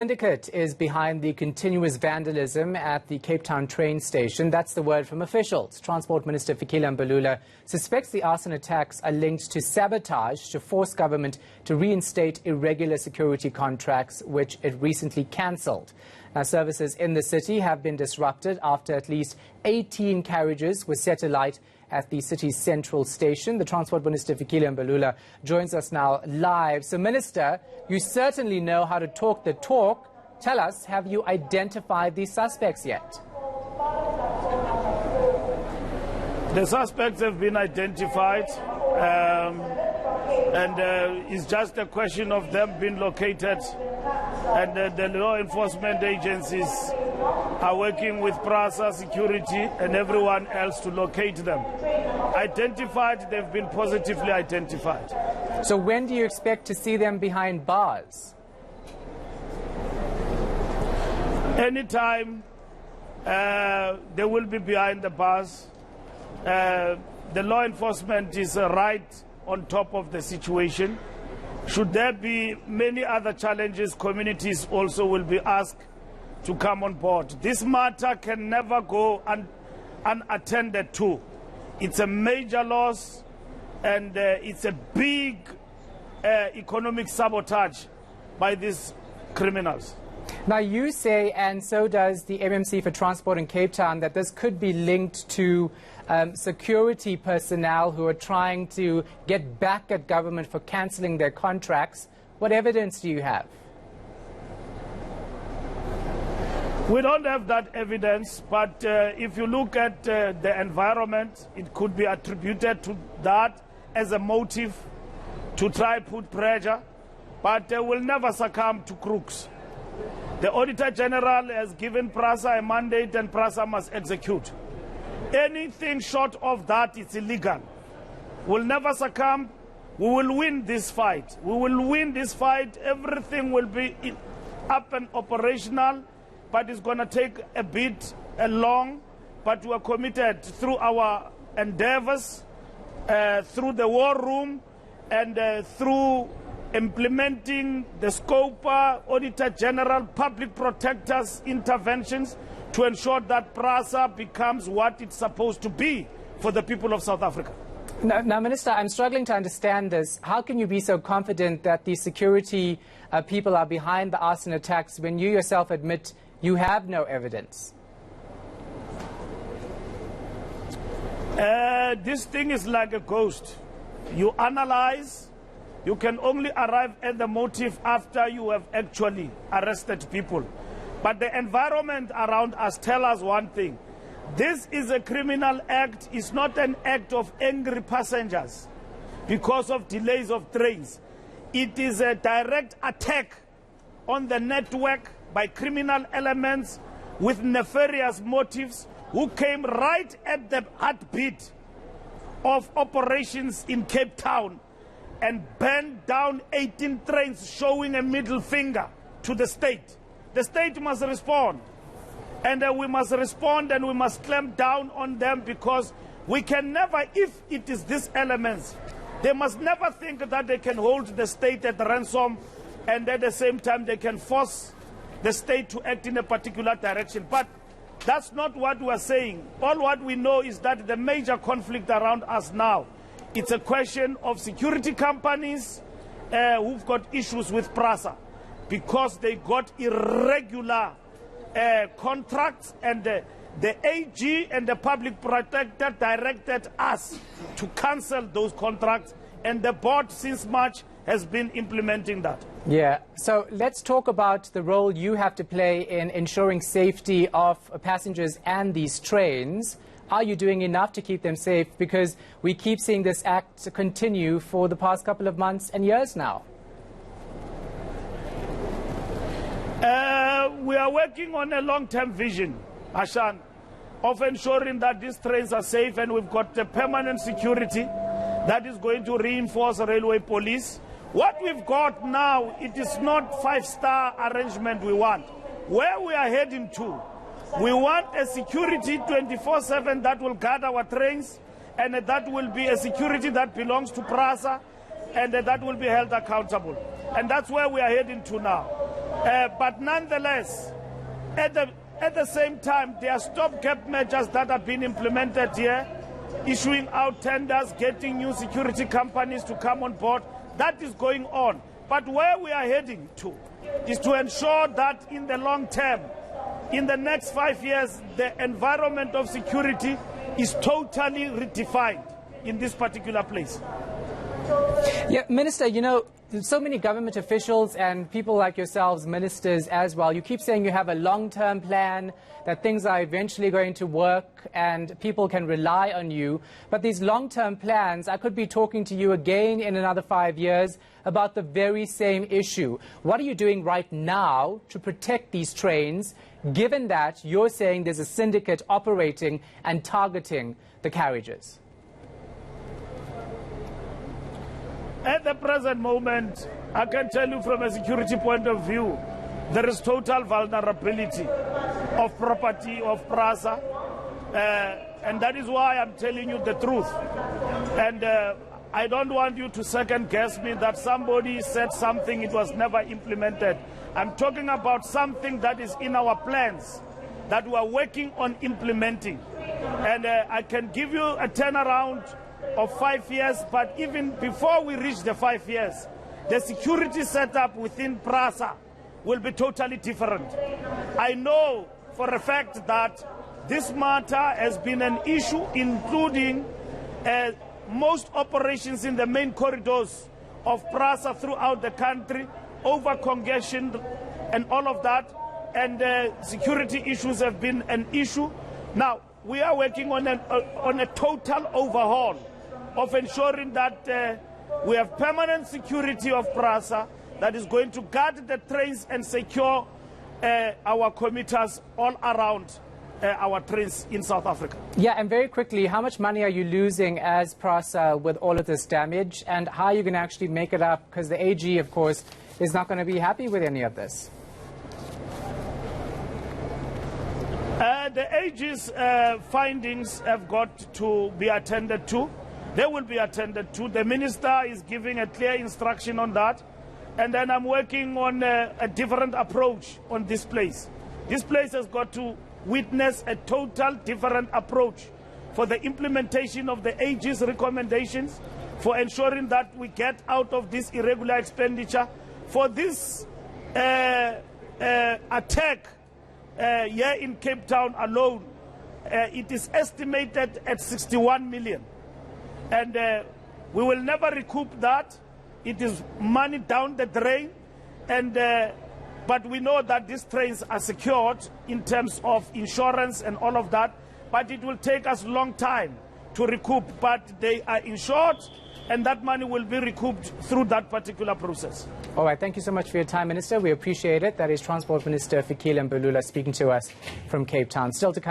Syndicate is behind the continuous vandalism at the Cape Town train station. That's the word from officials. Transport Minister Fikile Mbalula suspects the arson attacks are linked to sabotage to force government to reinstate irregular security contracts, which it recently cancelled. Now, services in the city have been disrupted after at least 18 carriages were set alight at the city's central station. The Transport Minister Fikile Mbalula joins us now live. So, Minister, you certainly know how to talk the talk. Tell us, have you identified these suspects yet? The suspects have been identified, and it's just a question of them being located. And the law enforcement agencies are working with PRASA, security, and everyone else to locate them. Identified, they've been positively identified. So when do you expect to see them behind bars? Anytime they will be behind the bars. The law enforcement is right on top of the situation. Should there be many other challenges, communities also will be asked to come on board. This matter can never go unattended to. It's a major loss, and it's a big economic sabotage by these criminals. Now, you say, and so does the MMC for Transport in Cape Town, that this could be linked to security personnel who are trying to get back at government for cancelling their contracts. What evidence do you have? We don't have that evidence, but if you look at the environment, it could be attributed to that as a motive to try put pressure, but they will never succumb to crooks. The Auditor General has given PRASA a mandate, and PRASA must execute. Anything short of that is illegal. We'll never succumb. We will win this fight. We will win this fight. Everything will be up and operational, but it's going to take a bit long. But we are committed through our endeavors, through the war room, and through implementing the SCOPA, Auditor General, Public Protectors interventions to ensure that PRASA becomes what it's supposed to be for the people of South Africa. Now, Minister, I'm struggling to understand this. How can you be so confident that the security people are behind the arson attacks when you yourself admit you have no evidence? This thing is like a ghost. You analyze. You can only arrive at the motive after you have actually arrested people. But the environment around us tells us one thing. This is a criminal act. It's not an act of angry passengers because of delays of trains. It is a direct attack on the network by criminal elements with nefarious motives who came right at the heartbeat of operations in Cape Town and burned down 18 trains, showing a middle finger to the state. The state must respond, and we must respond, and we must clamp down on them, because we can never, if it is these elements, they must never think that they can hold the state at ransom, and at the same time they can force the state to act in a particular direction. But that's not what we are saying. All what we know is that the major conflict around us now, it's a question of security companies who've got issues with PRASA because they got irregular contracts, and the AG and the public protector directed us to cancel those contracts, and the board since March has been implementing that. Yeah, so let's talk about the role you have to play in ensuring safety of passengers and these trains. Are you doing enough to keep them safe? Because we keep seeing this act continue for the past couple of months and years now. We are working on a long-term vision, Ashan, of ensuring that these trains are safe, and we've got the permanent security that is going to reinforce railway police. What we've got now, it is not five-star arrangement we want. Where we are heading to, we want a security 24/7 that will guard our trains, and that will be a security that belongs to PRASA, and that will be held accountable. And that's where we are heading to now. But nonetheless, at the same time, there are stopgap measures that have been implemented here, issuing out tenders, getting new security companies to come on board. That is going on. But where we are heading to is to ensure that in the long term, in the next 5 years, the environment of security is totally redefined in this particular place. Yeah, Minister, you know, so many government officials and people like yourselves, ministers as well, you keep saying you have a long-term plan, that things are eventually going to work and people can rely on you. But these long-term plans, I could be talking to you again in another 5 years about the very same issue. What are you doing right now to protect these trains, given that you're saying there's a syndicate operating and targeting the carriages? At the present moment, I can tell you from a security point of view, there is total vulnerability of property of PRASA, and that is why I'm telling you the truth. And I don't want you to second guess me that somebody said something, it was never implemented. I'm talking about something that is in our plans that we are working on implementing. And I can give you a turnaround of 5 years, but even before we reach the 5 years, the security setup within PRASA will be totally different. I know for a fact that this matter has been an issue, including most operations in the main corridors of PRASA throughout the country, over congestion and all of that, and security issues have been an issue. Now, we are working on a total overhaul of ensuring that we have permanent security of PRASA that is going to guard the trains and secure our commuters all around our trains in South Africa. Yeah, and very quickly, how much money are you losing as PRASA with all of this damage, and how are you going to actually make it up? Because the AG, of course, is not going to be happy with any of this. The AG's findings have got to be attended to. They will be attended to. The minister is giving a clear instruction on that. And then I'm working on a different approach on this place. This place has got to witness a total different approach for the implementation of the AG's recommendations, for ensuring that we get out of this irregular expenditure. For this attack here in Cape Town alone, it is estimated at 61 million. And we will never recoup that. It is money down the drain. And, but we know that these trains are secured in terms of insurance and all of that. But it will take us a long time to recoup. But they are insured, and that money will be recouped through that particular process. All right, thank you so much for your time, Minister. We appreciate it. That is Transport Minister Fikile Mbalula speaking to us from Cape Town. Still to come.